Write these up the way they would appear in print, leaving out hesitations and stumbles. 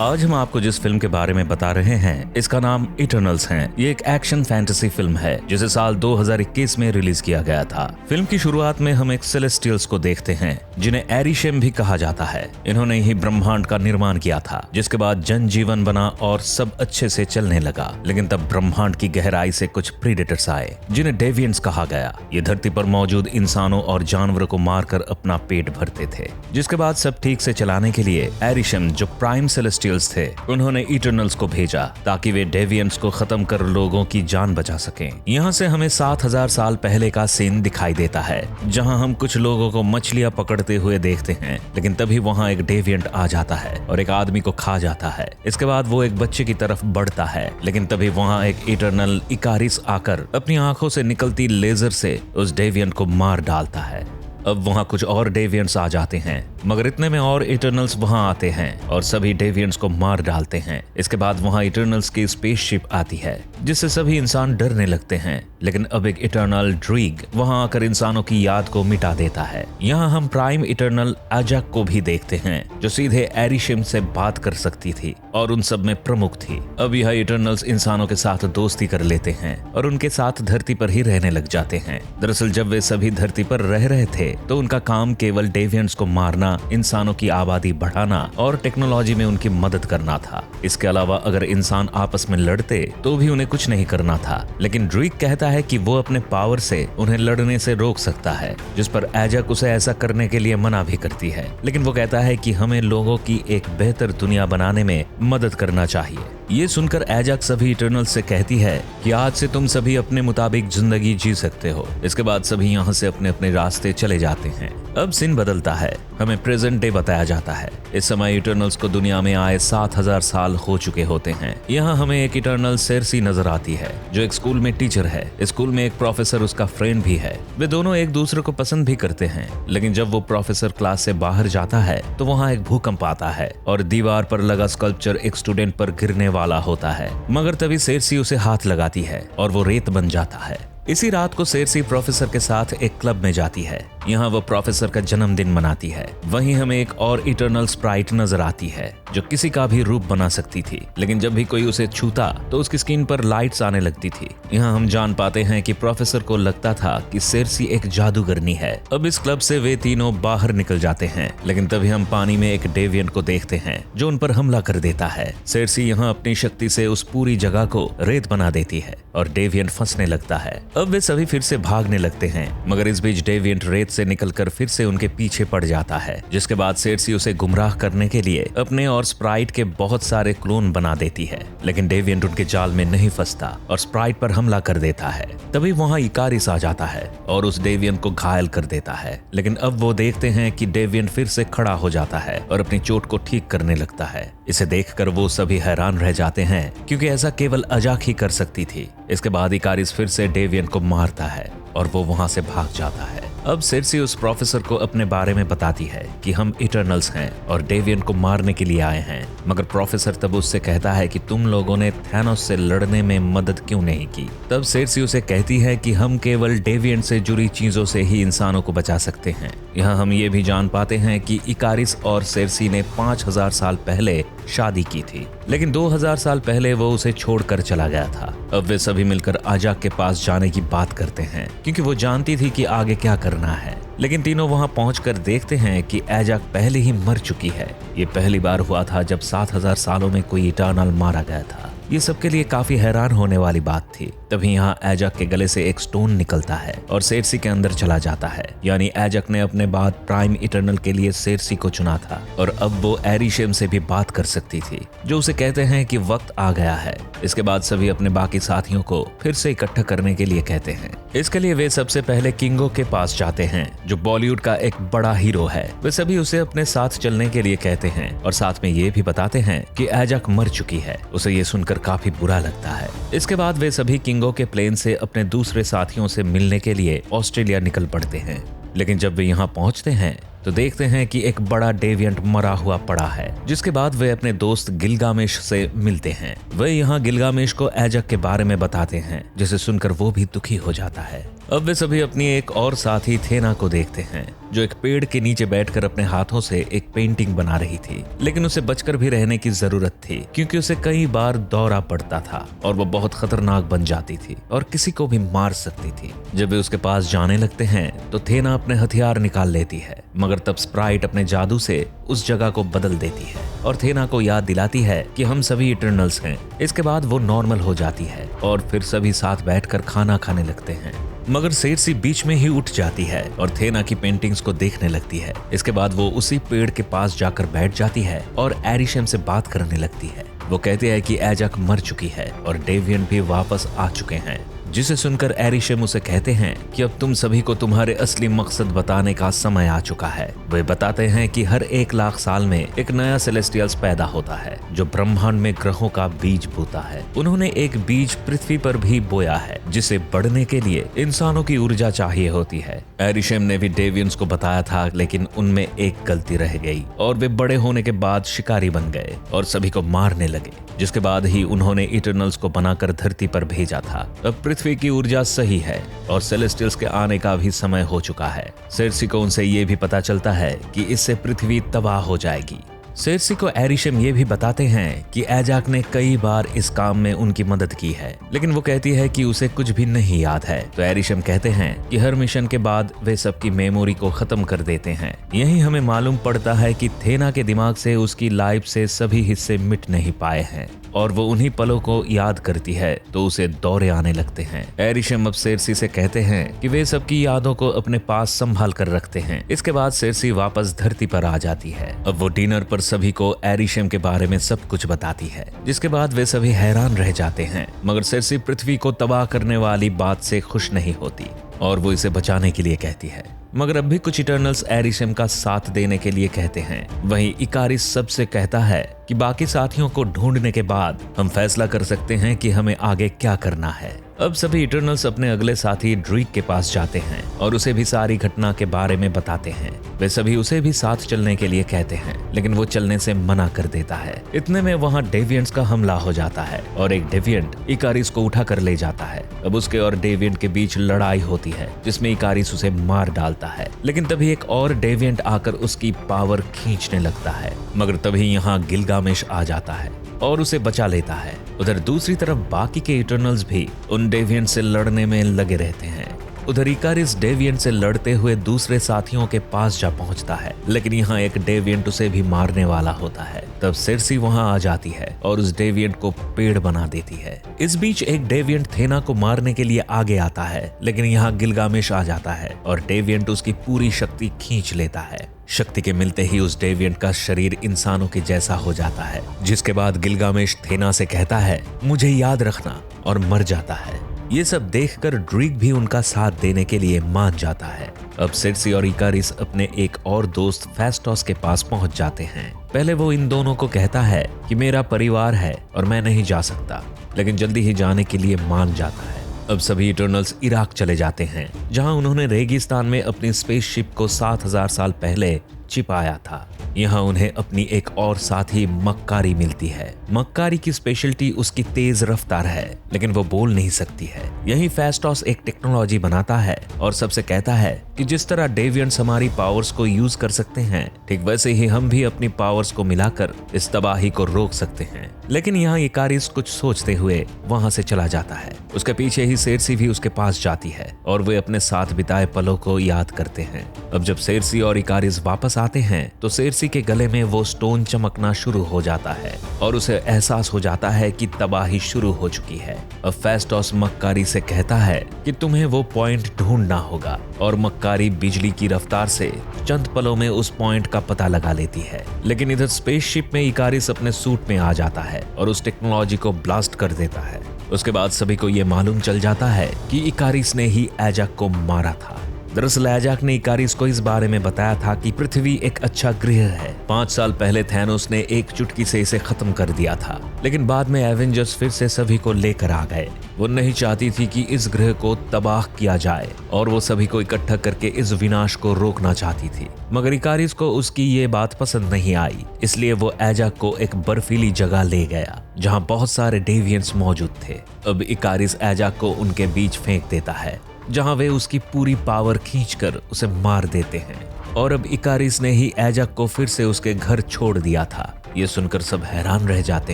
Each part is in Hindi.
आज हम आपको जिस फिल्म के बारे में बता रहे हैं इसका नाम इटर्नल्स है। ये एक एक्शन फैंटेसी फिल्म है जिसे साल 2021 में रिलीज किया गया था। फिल्म की शुरुआत में हम एक सेलेस्टियल्स को देखते हैं जिन्हें एरिशेम भी कहा जाता है। इन्होंने ही ब्रह्मांड का निर्माण किया था, जिसके बाद जनजीवन बना और सब अच्छे से चलने लगा। लेकिन तब ब्रह्मांड की गहराई से कुछ प्रीडेटर्स आए जिन्हें डेविएंट्स कहा गया। ये धरती पर मौजूद इंसानों और जानवरों को मारकर अपना पेट भरते थे। जिसके बाद सब ठीक से चलाने के लिए एरिशेम जो प्राइम सेलेस्टियल्स थे, उन्होंने इटर्नल्स को भेजा ताकि वे डेविएंट्स को खत्म कर लोगों की जान बचा सकें। यहाँ से हमें 7000 साल पहले का सीन दिखाई देता है जहाँ हम कुछ लोगों को मछलियां पकड़ते हुए देखते हैं। लेकिन तभी वहाँ एक डेविएंट आ जाता है और एक आदमी को खा जाता है। इसके बाद वो एक बच्चे की तरफ बढ़ता है, लेकिन तभी वहाँ एक इटर्नल इकारिस आकर अपनी आंखों से निकलती लेजर से उस डेविएंट को मार डालता है। अब वहाँ कुछ और डेविएंट्स आ जाते हैं, मगर इतने में और इटर्नल्स वहाँ आते हैं और सभी डेविएंट्स को मार डालते हैं। इसके बाद वहाँ इटर्नल्स की स्पेसशिप आती है जिससे सभी इंसान डरने लगते हैं। लेकिन अब एक इटर्नल ड्रीग वहाँ आकर इंसानों की याद को मिटा देता है। यहाँ हम प्राइम इटर्नल एजक को भी देखते हैं जो सीधे एरिशेम से बात कर सकती थी और उन सब में प्रमुख थी। अब यह इटर्नल्स इंसानों के साथ दोस्ती कर लेते हैं और उनके साथ धरती पर ही रहने लग जाते हैं। दरअसल जब वे सभी धरती पर रह रहे थे तो उनका काम केवल डेविएंट्स को मारना, इंसानों की आबादी बढ़ाना और टेक्नोलॉजी में उनकी मदद करना था। इसके अलावा अगर इंसान आपस में लड़ते तो भी उन्हें कुछ नहीं करना था। लेकिन ड्रीग कहता है कि वो अपने पावर से उन्हें लड़ने से रोक सकता है, जिस पर एजक उसे ऐसा करने के लिए मना भी करती है। लेकिन वो कहता है कि हमें लोगों की एक बेहतर दुनिया बनाने में मदद करना चाहिए। ये सुनकर एजक सभी इटर्नल्स से कहती है कि आज से तुम सभी अपने मुताबिक जिंदगी जी सकते हो। इसके बाद सभी यहाँ से अपने अपने रास्ते चले जाते हैं। अब सीन बदलता है, हमें प्रेजेंट डे बताया जाता है। इस समय इटर्नल्स को दुनिया में आए 7000 साल हो चुके होते हैं। यहाँ हमें एक इटर्नल सेर्सी नजर आती है जो एक स्कूल में टीचर है। स्कूल में एक प्रोफेसर उसका फ्रेंड भी है। वे दोनों एक दूसरे को पसंद भी करते हैं। लेकिन जब वो प्रोफेसर क्लास से बाहर जाता है तो वहाँ एक भूकंप आता है और दीवार पर लगा स्कल्पचर एक स्टूडेंट पर गिरने वाला होता है। मगर तभी सेर्सी उसे हाथ लगाती है और वो रेत बन जाता है। इसी रात को सेर्सी प्रोफेसर के साथ एक क्लब में जाती है। यहाँ वो प्रोफेसर का जन्मदिन मनाती है। वहीं हमें एक और इटर्नल स्प्राइट नजर आती है जो किसी का भी रूप बना सकती थी। लेकिन जब भी कोई उसे छूता तो उसकी स्किन पर लाइट्स आने लगती थी। यहाँ हम जान पाते हैं कि प्रोफेसर को लगता था कि सेर्सी एक जादूगरनी है। अब इस क्लब से वे तीनों बाहर निकल जाते हैं। लेकिन तभी हम पानी में एक डेविएंट को देखते हैं जो उन पर हमला कर देता है। सेर्सी यहाँ अपनी शक्ति से उस पूरी जगह को रेत बना देती है और डेविएंट फंसने लगता है। अब वे सभी फिर से भागने लगते हैं, मगर इस बीच डेविएंट रेत से निकलकर फिर से उनके पीछे पड़ जाता है। जिसके बाद सेर्सी उसे गुमराह करने के लिए अपने और स्प्राइट के बहुत सारे क्लोन बना देती है। लेकिन डेविएंट उनके जाल में नहीं फंसता और स्प्राइट पर हमला कर देता है। तभी वहाँ इकारिस आ जाता है और उस डेविएंट को घायल कर देता है। लेकिन अब वो देखते हैं कि डेविएंट फिर से खड़ा हो जाता है और अपनी चोट को ठीक करने लगता है। इसे देखकर वो सभी हैरान रह जाते हैं क्योंकि ऐसा केवल अजाक ही कर सकती थी। इसके बाद इकारिस फिर से डेविएंट को मारता है और वो वहां से भाग जाता है। अब सेर्सी उस प्रोफेसर को अपने बारे में बताती है कि हम इटर्नल्स हैं और डेविएंट को मारने के लिए आए हैं। मगर प्रोफेसर तब उससे कहता है कि तुम लोगों ने थैनोस से लड़ने में मदद क्यों नहीं की। तब सेर्सी उसे कहती है कि हम केवल डेविएंट से जुड़ी चीजों से ही इंसानों को बचा सकते हैं। यहाँ हम ये भी जान पाते हैं कि इकारिस और सेर्सी ने 5000 साल पहले शादी की थी, लेकिन 2000 साल पहले वो उसे छोड़कर चला गया था। अब वे सभी मिलकर अजाक के पास जाने की बात करते हैं क्योंकि वो जानती थी कि आगे क्या करना है। लेकिन तीनों वहां पहुंचकर देखते हैं कि अजाक पहले ही मर चुकी है। ये पहली बार हुआ था जब 7000 सालों में कोई इटर्नल मारा गया था। ये सबके लिए काफी हैरान होने वाली बात थी। तभी यहाँ एजक के गले से एक स्टोन निकलता है और सेर्सी के अंदर चला जाता है। यानी एजक ने अपने बाद प्राइम इटर्नल के लिए सेर्सी को चुना था और अब वो एरिशेम से भी बात कर सकती थी, जो उसे कहते हैं कि वक्त आ गया है। इसके बाद सभी अपने बाकी साथियों को फिर से इकट्ठा करने के लिए कहते हैं। इसके लिए वे सबसे पहले किंगो के पास जाते हैं जो बॉलीवुड का एक बड़ा हीरो है। वे सभी उसे अपने साथ चलने के लिए कहते हैं और साथ में ये भी बताते हैं कि एजक मर चुकी है। उसे ये सुनकर काफी बुरा लगता है। इसके बाद वे सभी किंगो के प्लेन से अपने दूसरे साथियों से मिलने के लिए ऑस्ट्रेलिया निकल पड़ते हैं। लेकिन जब वे यहाँ पहुंचते हैं तो देखते हैं कि एक बड़ा डेविएंट मरा हुआ पड़ा है। जिसके बाद वे अपने दोस्त गिलगामेश से मिलते हैं। वे यहाँ गिलगामेश को एजक के बारे में बताते हैं, जिसे सुनकर वो भी दुखी हो जाता है। अब वे सभी अपनी एक और साथी थेना को देखते हैं, जो एक पेड़ के नीचे बैठकर अपने हाथों से एक पेंटिंग बना रही थी। लेकिन उसे बचकर भी रहने की जरूरत थी, क्योंकि उसे कई बार दौरा पड़ता था और वो बहुत खतरनाक बन जाती थी और किसी को भी मार सकती थी। जब वे उसके पास जाने लगते हैं तो थेना अपने हथियार निकाल लेती है, मगर तब स्प्राइट अपने जादू से उस जगह को बदल देती है और थेना को याद दिलाती है कि हम सभी इटर्नल्स हैं। इसके बाद वो नॉर्मल हो जाती है और फिर सभी साथ बैठकर खाना खाने लगते हैं। मगर सेर्सी बीच में ही उठ जाती है और थेना की पेंटिंग्स को देखने लगती है। इसके बाद वो उसी पेड़ के पास जाकर बैठ जाती है और एरिशम से बात करने लगती है। वो कहते हैं कि एजाक मर चुकी है और डेविएंट भी वापस आ चुके हैं, जिसे सुनकर एरिशम उसे कहते हैं कि अब तुम सभी को तुम्हारे असली मकसद बताने का समय आ चुका है। वे बताते हैं कि हर 1,00,000 साल में एक नया सेलेस्टियल्स पैदा होता है, जो ब्रह्मांड में ग्रहों का बीज बोता है। उन्होंने एक बीज पृथ्वी पर भी बोया है, जिसे बढ़ने के लिए इंसानों की ऊर्जा चाहिए होती है। एरिशम ने भी डेवियंस को बताया था, लेकिन उनमें एक गलती रह गई और वे बड़े होने के बाद शिकारी बन गए और सभी को मारने लगे, जिसके बाद ही उन्होंने इटर्नल्स को बनाकर धरती पर भेजा था। अब पृथ्वी की ऊर्जा सही है और सेलेस्टियल्स के आने का भी समय हो चुका है। सेर्सी को उनसे ये भी पता चलता है कि इससे पृथ्वी तबाह हो जाएगी। सेर्सी को एरिशम ये भी बताते हैं कि एजाक ने कई बार इस काम में उनकी मदद की है, लेकिन वो कहती है कि उसे कुछ भी नहीं याद है। तो एरिशम कहते हैं कि हर मिशन के बाद वे सबकी मेमोरी को खत्म कर देते हैं। यही हमें मालूम पड़ता है कि थेना के दिमाग से उसकी लाइफ से सभी हिस्से मिट नहीं पाए हैं और वो उन्हीं पलों को याद करती है तो उसे दौरे आने लगते हैं। एरिशम अब सेर्सी से कहते हैं कि वे सबकी यादों को अपने पास संभाल कर रखते हैं। इसके बाद सेर्सी वापस धरती पर आ जाती है। अब वो डिनर पर सभी को एरिशम के बारे में सब कुछ बताती है, जिसके बाद वे सभी हैरान रह जाते हैं। मगर सेर्सी पृथ्वी को तबाह करने वाली बात से खुश नहीं होती और वो इसे बचाने के लिए कहती है। मगर अब भी कुछ इटर्नल्स एरिशम का साथ देने के लिए कहते हैं। वहीं इकारिस सबसे कहता है कि बाकी साथियों को ढूंढने के बाद हम फैसला कर सकते हैं कि हमें आगे क्या करना है। अब सभी इटर्नल्स अपने अगले साथी ड्रीक के पास जाते हैं और उसे भी सारी घटना के बारे में बताते हैं। वे सभी उसे भी साथ चलने के लिए कहते हैं, लेकिन वो चलने से मना कर देता है। इतने में वहाँ डेविएंट्स का हमला हो जाता है और एक डेविएंट इकारिस को उठा कर ले जाता है। अब उसके और डेविएंट के बीच लड़ाई होती है, जिसमें इकारिस उसे मार डालता है। लेकिन तभी एक और डेविएंट आकर उसकी पावर खींचने लगता है, मगर तभी यहाँ गिलगामेश आ जाता है और उसे बचा लेता है। उधर दूसरी तरफ बाकी के इटर्नल्स भी उन डेविएंट से लड़ने में लगे रहते हैं। उधर इकारिस डेविएंट से लड़ते हुए दूसरे साथियों के पास जा पहुंचता है, लेकिन यहाँ एक डेविएंट उसे भी मारने वाला होता है। तब सेर्सी वहां आ जाती है और उस डेविएंट को पेड़ बना देती है। इस बीच एक डेविएंट थेना को मारने के लिए आगे आता है, लेकिन यहाँ गिलगामेश आ जाता है और डेविएंट उसकी पूरी शक्ति खींच लेता है। शक्ति के मिलते ही उस डेविएंट का शरीर इंसानों के जैसा हो जाता है, जिसके बाद गिलगामेश थेना से कहता है मुझे याद रखना, और मर जाता है। ये सब देखकर ड्रीक भी उनका साथ देने के लिए मान जाता है। अब सेर्सी और इकारिस अपने एक और दोस्त फेस्टोस के पास पहुंच जाते हैं। पहले वो इन दोनों को कहता है कि मेरा परिवार है और मैं नहीं जा सकता, लेकिन जल्दी ही जाने के लिए मान जाता है। अब सभी इटर्नल्स इराक चले जाते हैं, जहां उन्होंने रेगिस्तान में अपनी स्पेसशिप को 7,000 साल पहले छिपाया था। यहाँ उन्हें अपनी एक और साथी मक्कारी मिलती है। मक्कारी की स्पेशलिटी उसकी तेज रफ्तार है, लेकिन वो बोल नहीं सकती है। यही फेस्टोस एक टेक्नोलॉजी बनाता है और सबसे कहता है कि जिस तरह डेविएंट्स हमारी पावर्स को यूज कर सकते हैं, ठीक वैसे ही हम भी अपनी पावर्स को मिलाकर इस तबाही को रोक सकते हैं। लेकिन यहाँ इकारिस कुछ सोचते हुए वहां से चला जाता है। उसके पीछे ही सेर्सी भी उसके पास जाती है और वे अपने साथ बिताए पलों को याद करते हैं। अब जब सेर्सी और इकारिस वापस आते हैं तो सेर्सी के गले में वो स्टोन चमकना शुरू हो जाता है और उसे एहसास हो जाता है कि तबाही शुरू हो चुकी है। अब फेस्टोस मक्कारी से कहता है कि तुम्हें वो पॉइंट ढूंढना होगा, और मक्कारी बिजली की रफ्तार से चंद पलों में उस पॉइंट का पता लगा लेती है। लेकिन इधर स्पेसशिप में इकारिस अपने सूट में आ जाता है और उस टेक्नोलॉजी को ब्लास्ट कर देता है। उसके बाद सभी को ये मालूम चल जाता है कि इकारिस ने ही एजाक को मारा था। दरअसल एजाक ने इकारिस को इस बारे में बताया था कि पृथ्वी एक अच्छा ग्रह है। 5 साल पहले थैनोस ने एक चुटकी से इसे खत्म कर दिया था, लेकिन बाद में एवेंजर्स फिर से सभी को लेकर आ गए। वो नहीं चाहती थी कि इस ग्रह को तबाह किया जाए और वो सभी को इकट्ठा करके इस विनाश को रोकना चाहती थी। मगर इकारिस को उसकी ये बात पसंद नहीं आई, इसलिए वो एजाक को एक बर्फीली जगह ले गया जहाँ बहुत सारे डेविएंट्स मौजूद थे। अब इकारिस एजाक को उनके बीच फेंक देता है जहां वे उसकी पूरी पावर खींचकर उसे मार देते हैं। और अब इकारिस ने ही एजाक को फिर से उसके घर छोड़ दिया था। ये सुनकर सब हैरान रह जाते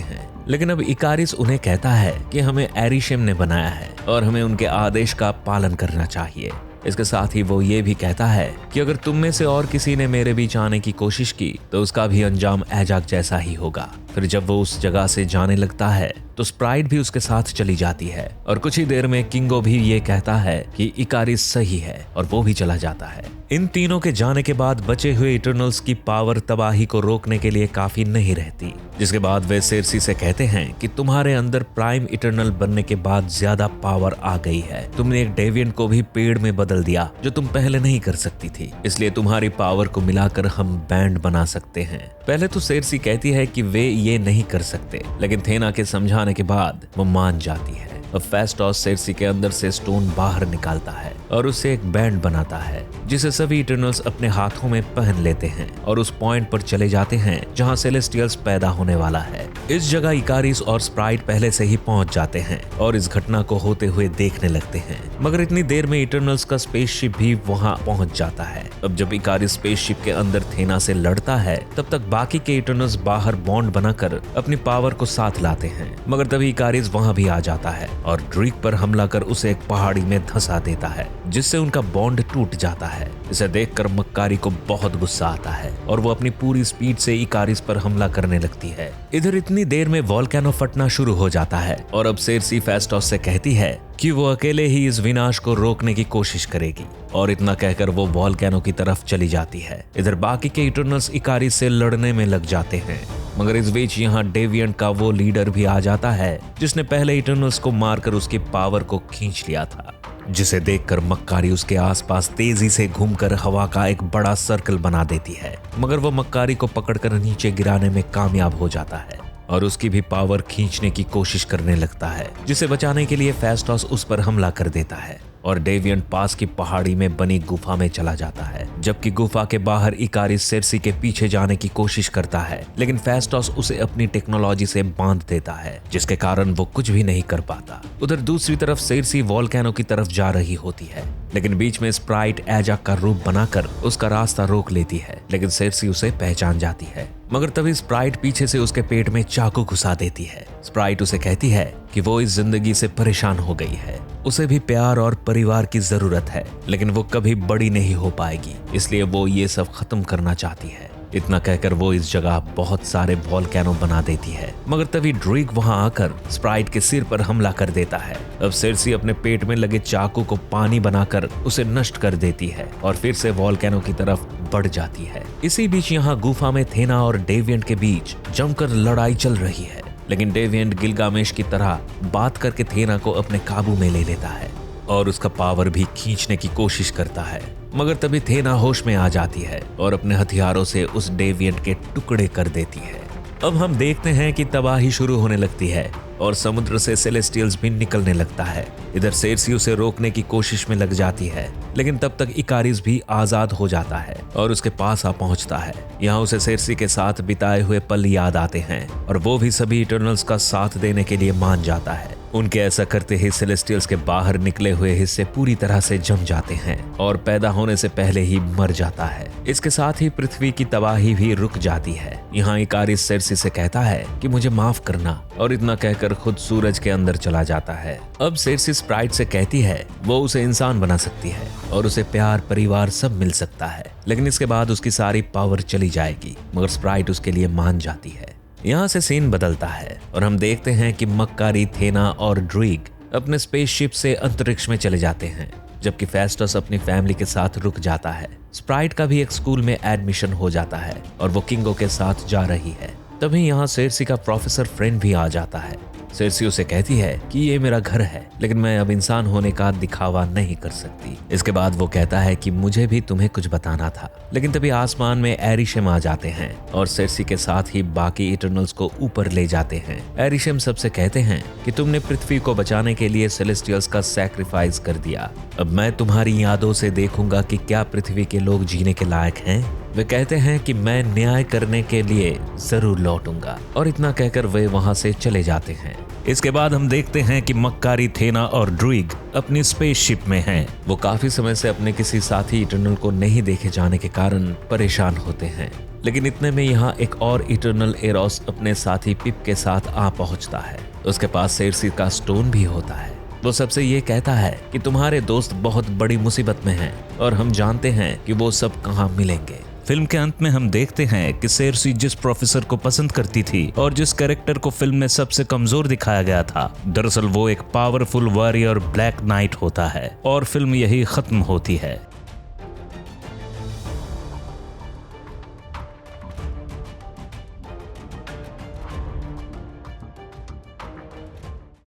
हैं, लेकिन अब इकारिस उन्हें कहता है कि हमें एरिशेम ने बनाया है और हमें उनके आदेश का पालन करना चाहिए। इसके साथ ही वो ये भी कहता है कि अगर तुम में से और किसी ने मेरे बीच आने की कोशिश की तो उसका भी अंजाम एजाक जैसा ही होगा। फिर जब वो उस जगह से जाने लगता है तो स्प्राइट भी उसके साथ चली जाती है और कुछ ही देर में किंगो भी ये कहता है कि इकारिस सही है और वो भी चला जाता है। इन तीनों के जाने के बाद बचे हुए इटर्नल्स की पावर तबाही को रोकने के लिए काफी नहीं रहती, जिसके बाद वे सेर्सी से कहते हैं कि तुम्हारे अंदर प्राइम इटर्नल बनने के बाद ज्यादा पावर आ गई है। तुमने एक डेविएंट को भी पेड़ में बदल दिया जो तुम पहले नहीं कर सकती थी, इसलिए तुम्हारी पावर को मिलाकर हम बैंड बना सकते हैं। पहले तो सेर्सी कहती है कि वे ये नहीं कर सकते, लेकिन थेना के समझाने के बाद वो मान जाती है। अब फेस्टोस सेर्सी के अंदर से स्टोन बाहर निकालता है और उसे एक बैंड बनाता है जिसे सभी इटर्नल्स अपने हाथों में पहन लेते हैं और उस पॉइंट पर चले जाते हैं जहां सेलेस्टियल्स पैदा होने वाला है। इस जगह इकारिस और स्प्राइट पहले से ही पहुंच जाते हैं और इस घटना को होते हुए देखने लगते हैं, मगर इतनी देर में इटर्नल्स का स्पेसशिप भी वहां पहुंच जाता है। अब जब इकारिस स्पेसशिप के अंदर थेना से लड़ता है तब तक बाकी के इटर्नल्स बाहर बॉन्ड बनाकर अपनी पावर को साथ लाते हैं, मगर तभी इकारिस वहां भी आ जाता है और ड्रीक पर हमला कर उसे एक पहाड़ी में धंसा देता है, जिससे उनका बॉन्ड टूट जाता है। इसे देखकर मक्कारी को बहुत गुस्सा आता है और वो अपनी पूरी स्पीड से इकारिस पर हमला करने लगती है। इधर इतनी देर में वोल्केनो फटना शुरू हो जाता है और अब सेर्सी फेस्टोस से कहती है कि वो अकेले ही इस विनाश को रोकने की कोशिश करेगी और इतना कहकर वो वोल्केनो की तरफ चली जाती है। इधर बाकी के इटर्नल्स इकारिस से लड़ने में लग जाते हैं, मगर इस बीच यहाँ डेविएंट का वो लीडर भी आ जाता है जिसने पहले इटर्नल्स को मारकर उसकी पावर को खींच लिया था, जिसे देखकर मक्कारी उसके आसपास तेजी से घूमकर हवा का एक बड़ा सर्कल बना देती है, मगर वो मक्कारी को पकड़कर नीचे गिराने में कामयाब हो जाता है और उसकी भी पावर खींचने की कोशिश करने लगता है, जिसे बचाने के लिए फेस्टोस उस पर हमला कर देता है और डेविएंट पास की पहाड़ी में बनी गुफा में चला जाता है। जबकि गुफा के बाहर इकारिस सेर्सी के पीछे जाने की कोशिश करता है, लेकिन फेस्टोस उसे अपनी टेक्नोलॉजी से बांध देता है, जिसके कारण वो कुछ भी नहीं कर पाता। उधर दूसरी तरफ सेर्सी वोल्केनो की तरफ जा रही होती है, लेकिन बीच में स्प्राइट एजाक का रूप बनाकर उसका रास्ता रोक लेती है, लेकिन सेर्सी उसे पहचान जाती है, मगर तभी स्प्राइट पीछे से उसके पेट में चाकू घुसा देती है। स्प्राइट उसे कहती है कि वो इस जिंदगी से परेशान हो गई है, उसे भी प्यार और परिवार की जरूरत है, लेकिन वो कभी बड़ी नहीं हो पाएगी, इसलिए वो ये सब खत्म करना चाहती है। इतना कहकर वो इस जगह बहुत सारे वोल्केनो बना देती है, मगर तभी ड्रीक वहां आकर स्प्राइट के सिर पर हमला कर देता है। अब सेर्सी अपने पेट में लगे चाकू को पानी बनाकर उसे नष्ट कर देती है और फिर से वोल्केनो की तरफ बढ़ जाती है। इसी बीच यहाँ गुफा में थेना और डेविएंट के बीच जमकर लड़ाई चल रही है, लेकिन डेविएंट गिलगामेश की तरह बात करके थेना को अपने काबू में ले लेता है और उसका पावर भी खींचने की कोशिश करता है, मगर तभी थेना होश में आ जाती है और अपने हथियारों से उस डेविएंट के टुकड़े कर देती है। अब हम देखते हैं कि तबाही शुरू होने लगती है और समुद्र से सेलेस्टियल्स भी निकलने लगता है। इधर सेर्सी उसे रोकने की कोशिश में लग जाती है, लेकिन तब तक इकारिस भी आजाद हो जाता है और उसके पास आ पहुंचता है। यहाँ उसे सेर्सी के साथ बिताए हुए पल याद आते हैं और वो भी सभी इटर्नल्स का साथ देने के लिए मान जाता है। उनके ऐसा करते ही सेलेस्टियल्स के बाहर निकले हुए हिस्से पूरी तरह से जम जाते हैं और पैदा होने से पहले ही मर जाता है। इसके साथ ही पृथ्वी की तबाही भी रुक जाती है। यहाँ इकारिस सेर्सी से कहता है कि मुझे माफ करना और इतना कहकर खुद सूरज के अंदर चला जाता है। अब सेर्सी स्प्राइट से कहती है वो उसे इंसान बना सकती है और उसे प्यार परिवार सब मिल सकता है, लेकिन इसके बाद उसकी सारी पावर चली जाएगी, मगर स्प्राइट उसके लिए मान जाती है। यहाँ से सीन बदलता है और हम देखते हैं कि मक्कारी, थेना और ड्रीक अपने स्पेसशिप से अंतरिक्ष में चले जाते हैं, जबकि फेस्टस अपनी फैमिली के साथ रुक जाता है। स्प्राइट का भी एक स्कूल में एडमिशन हो जाता है और वो किंगो के साथ जा रही है। तभी यहाँ सेर्सी का प्रोफेसर फ्रेंड भी आ जाता है। सेर्सी उसे कहती है कि ये मेरा घर है, लेकिन मैं अब इंसान होने का दिखावा नहीं कर सकती। इसके बाद वो कहता है कि मुझे भी तुम्हें कुछ बताना था, लेकिन तभी आसमान में एरिशेम आ जाते हैं और सेर्सी के साथ ही बाकी इटर्नल्स को ऊपर ले जाते हैं। एरिशेम सबसे कहते हैं कि तुमने पृथ्वी को बचाने के लिए सेलेस्टियल्स का सैक्रिफाइस कर दिया। अब मैं तुम्हारी यादों से देखूंगा कि क्या पृथ्वी के लोग जीने के लायक हैं। वे कहते हैं कि मैं न्याय करने के लिए जरूर लौटूंगा, और इतना कहकर वे वहां से चले जाते हैं। इसके बाद हम देखते हैं कि मक्कारी, थेना और ड्रूइग अपनी स्पेसशिप में हैं। वो काफी समय से अपने किसी साथी इटर्नल को नहीं देखे जाने के कारण परेशान होते हैं, लेकिन इतने में यहाँ एक और इटर्नल एरोस अपने साथी पिप के साथ आ पहुंचता है। उसके पास सेर्सी का स्टोन भी होता है। वो सबसे ये कहता है कि तुम्हारे दोस्त बहुत बड़ी मुसीबत में हैं और हम जानते हैं कि वो सब कहाँ मिलेंगे। फिल्म के अंत में हम देखते हैं कि सेर्सी जिस प्रोफेसर को पसंद करती थी और जिस कैरेक्टर को फिल्म में सबसे कमजोर दिखाया गया था, दरअसल वो एक पावरफुल वॉरियर ब्लैक नाइट होता है, और फिल्म यही खत्म होती है।